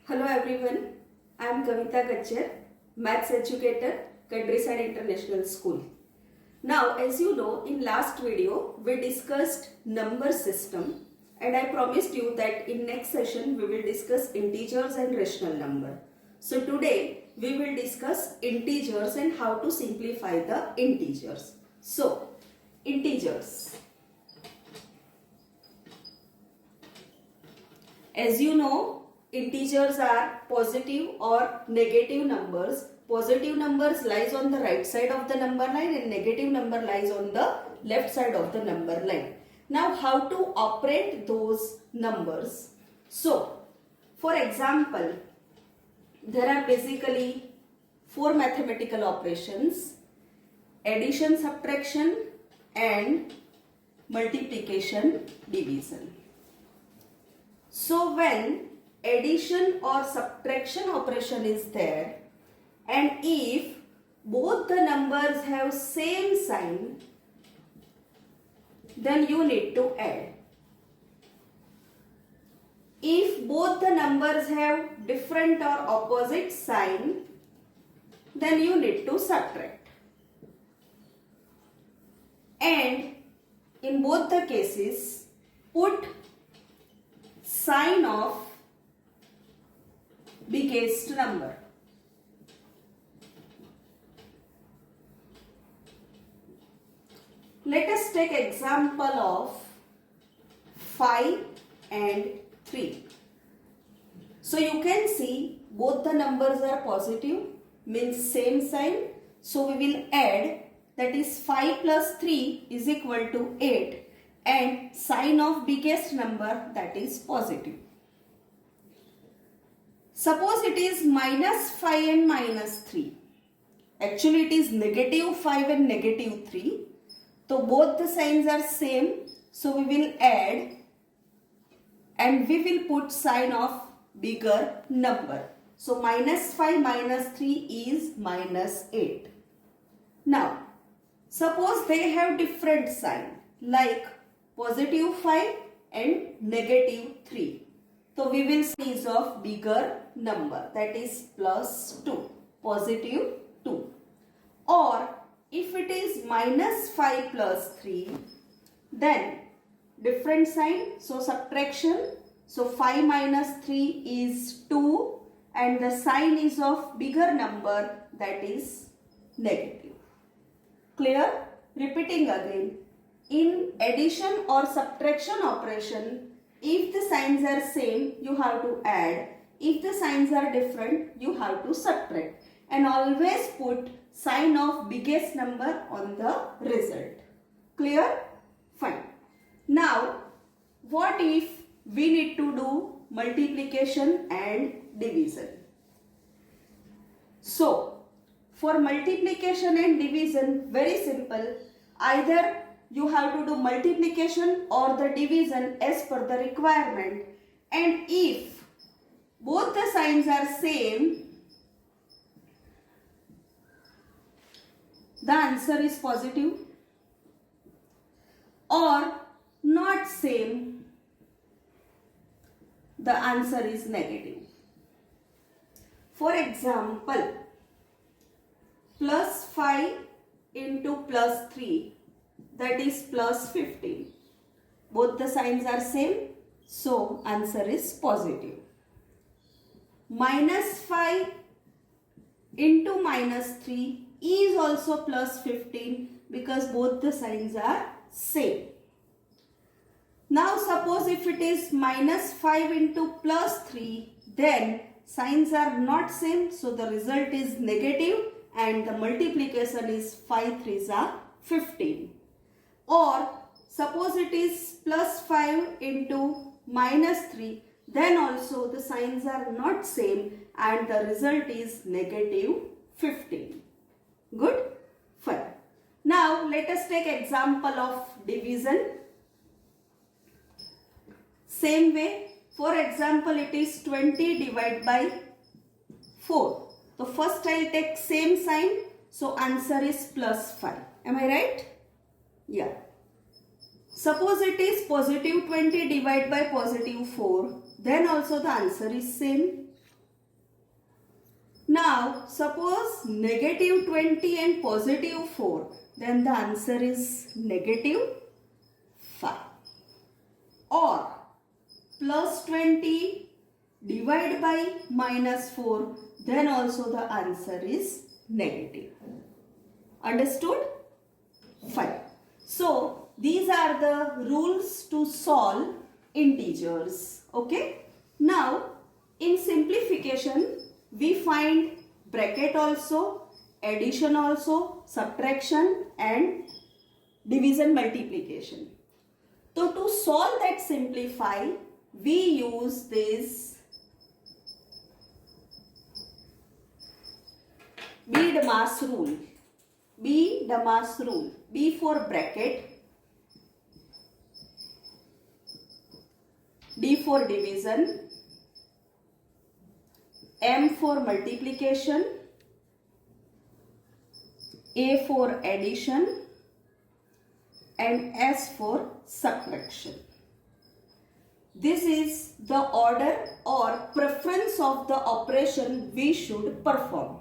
Hello everyone, I am Kavita Gachar, Maths Educator, Countryside International School. Now, as you know, in last video we discussed number system and I promised you that in next session we will discuss integers and rational number. So today we will discuss integers and how to simplify the integers. So, integers. As you know, integers are positive or negative numbers. Positive numbers lies on the right side of the number line and negative number lies on the left side of the number line. Now how to operate those numbers? So, for example, there are basically four mathematical operations: addition, subtraction and multiplication, division. So when addition or subtraction operation is there and if both the numbers have same sign, then you need to add. If both the numbers have different or opposite sign, then you need to subtract. And in both the cases, put sign of biggest number. Let us take example of 5 and 3. So you can see both the numbers are positive, means same sign. So we will add, that is 5 plus 3 is equal to 8 and sign of biggest number, that is positive. Suppose it is minus 5 and minus 3. Actually it is negative 5 and negative 3. So both the signs are same. So we will add and we will put sign of bigger number. So minus 5 minus 3 is minus 8. Now suppose they have different sign like positive 5 and negative 3. So we will see is of bigger number, that is plus 2, positive 2. Or if it is minus 5 plus 3, then different sign, so subtraction. So 5 minus 3 is 2 and the sign is of bigger number, that is negative. Clear? Repeating again. In addition or subtraction operation, if the signs are same, you have to add. If the signs are different, you have to subtract. And always put sign of biggest number on the result. Clear? Fine. Now, what if we need to do multiplication and division? So, for multiplication and division, very simple. Either you have to do multiplication or the division as per the requirement. And if both the signs are same, the answer is positive. Or not same, the answer is negative. For example, plus 5 into plus 3, that is plus 15. Both the signs are same, so answer is positive. Minus 5 into minus 3 is also plus 15 because both the signs are same. Now suppose if it is minus 5 into plus 3, then signs are not same, so the result is negative and the multiplication is 5 3s are 15. Or suppose it is plus 5 into minus 3, then also the signs are not same and the result is negative 15. Good? Fine. Now let us take example of division. Same way, for example it is 20 divided by 4. So first I will take same sign, so answer is plus 5. Am I right? Yeah. Suppose it is positive 20 divided by positive 4. Then also the answer is same. Now suppose negative 20 and positive 4, then the answer is negative 5. Or plus 20 divided by minus 4, then also the answer is negative. Understood? Fine. So these are the rules to solve integers. Okay. Now in simplification we find bracket also, addition also, subtraction and division multiplication. So to solve that simplify, we use this B-Damas rule. B-Damas rule. B for bracket, D for division, M for multiplication, A for addition and S for subtraction. This is the order or preference of the operation we should perform.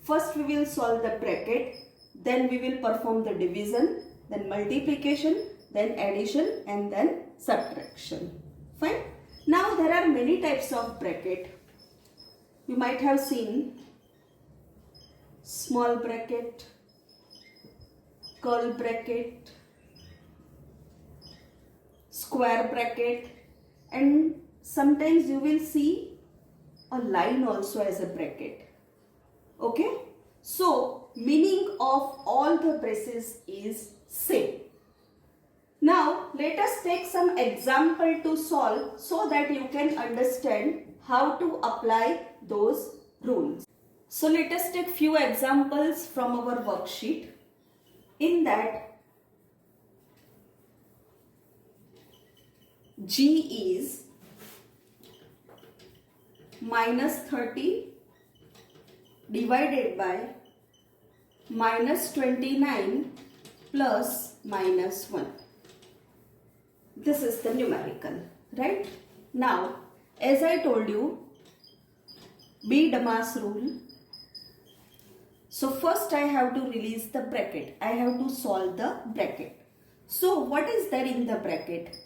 First we will solve the bracket, then we will perform the division, then multiplication, then addition and then subtraction. Fine. Now there are many types of bracket. You might have seen small bracket, curly bracket, square bracket, and sometimes you will see a line also as a bracket. Okay, so meaning of all the braces is same. Now let us take some example to solve so that you can understand how to apply those rules. So let us take few examples from our worksheet. In that G is minus 30 divided by minus 29 plus minus 1. This is the numerical, right? Now, as I told you, B-Damas rule. So first I have to release the bracket. I have to solve the bracket. So what is there in the bracket?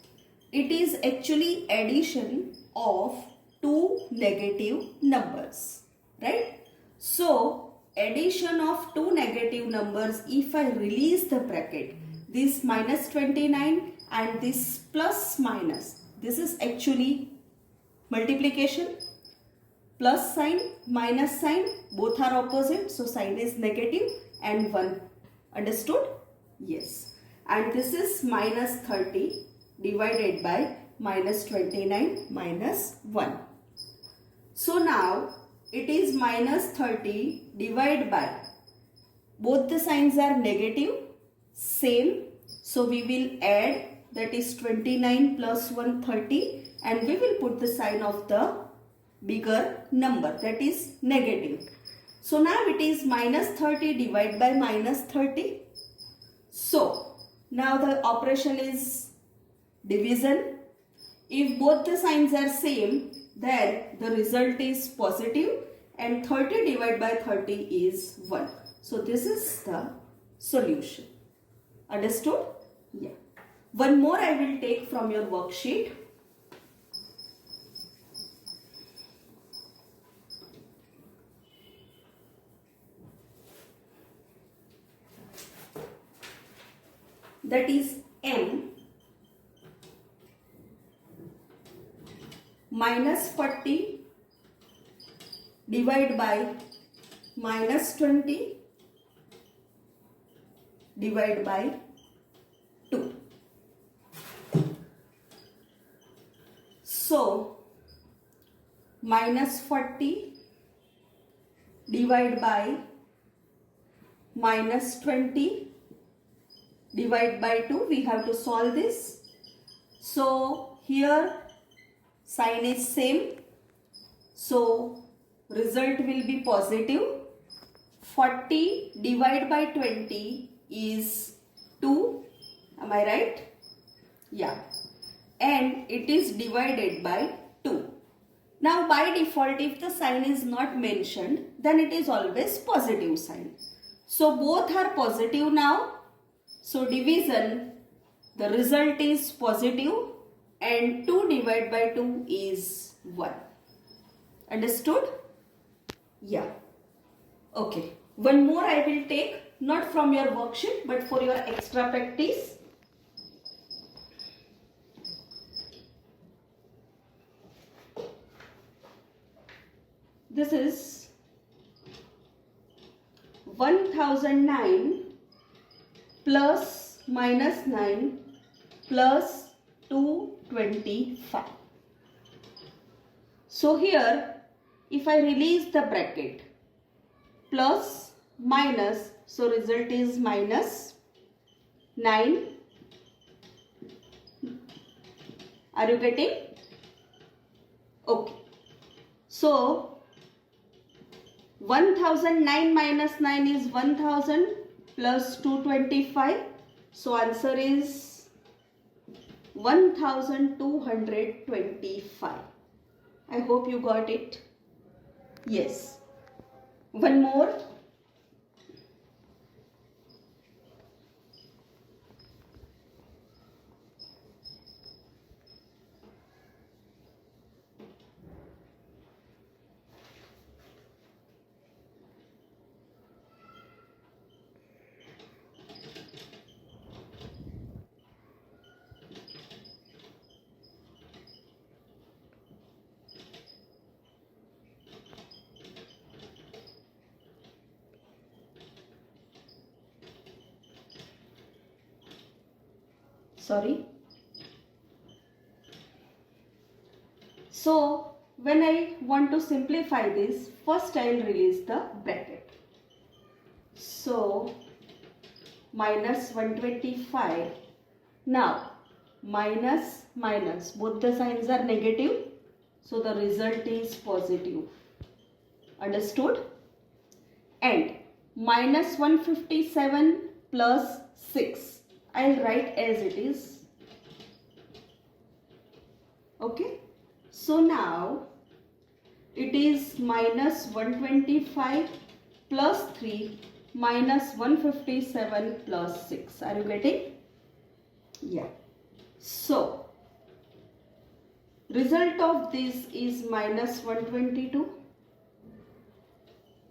It is actually addition of two negative numbers, right? So addition of two negative numbers, if I release the bracket, this minus 29 and this plus minus, this is actually multiplication. Plus sign, minus sign, both are opposite, so sign is negative and 1. Understood? Yes. And this is minus 30 divided by minus 29 minus 1. So now it is minus 30 divided by, both the signs are negative, same. So we will add, that is 29 plus 1, 30, and we will put the sign of the bigger number, that is negative. So now it is minus 30 divided by minus 30. So now the operation is division. If both the signs are same, then the result is positive and 30 divided by 30 is 1. So this is the solution. Understood? Yeah. One more I will take from your worksheet. That is M minus 40 divided by minus 20 divided by 2. So minus 40 divided by minus 20 divided by 2, we have to solve this. So here sign is same, so result will be positive. 40 divided by 20 is 2, am I right? Yeah, and it is divided by 2. Now by default, if the sign is not mentioned, then it is always positive sign. So both are positive now. So division, the result is positive and 2 divided by 2 is 1. Understood? Yeah. Okay. One more I will take, not from your worksheet but for your extra practice. This is 1009 plus minus 9 plus 225. So here if I release the bracket, plus minus, so result is minus 9. Are you getting? Okay. So 1009 minus 9 is 1000 plus 225. So answer is 1225. I hope you got it. Yes. One more. Sorry. So when I want to simplify this, first I will release the bracket. So minus 125. Now minus minus, both the signs are negative, so the result is positive. Understood? And minus 157 plus 6. I'll write as it is. Okay. So now it is minus 125 plus 3 minus 157 plus 6. Are you getting? Yeah. So result of this is minus 122.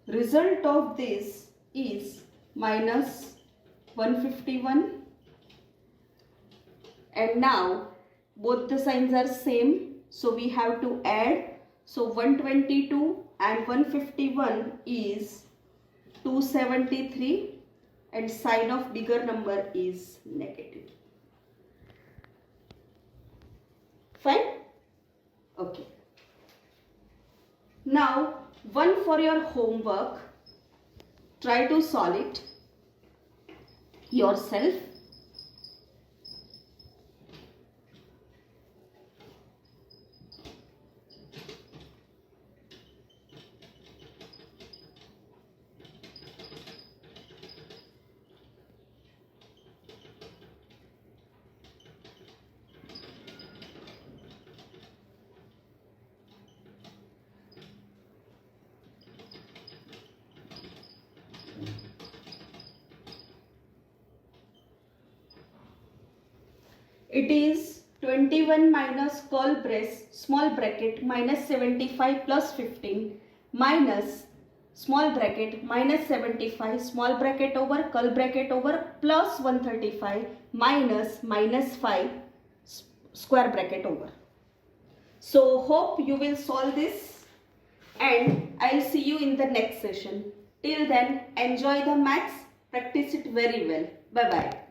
Result of this is minus 151. And now both the signs are same, so we have to add. So 122 and 151 is 273 and sign of bigger number is negative. Fine? Okay. Now one for your homework. Try to solve it yourself. It is 21 minus curl brace small bracket minus 75 plus 15 minus small bracket minus 75 small bracket over curl bracket over plus 135 minus 5 square bracket over. So hope you will solve this and I'll see you in the next session. Till then, enjoy the maths, practice it very well. Bye bye.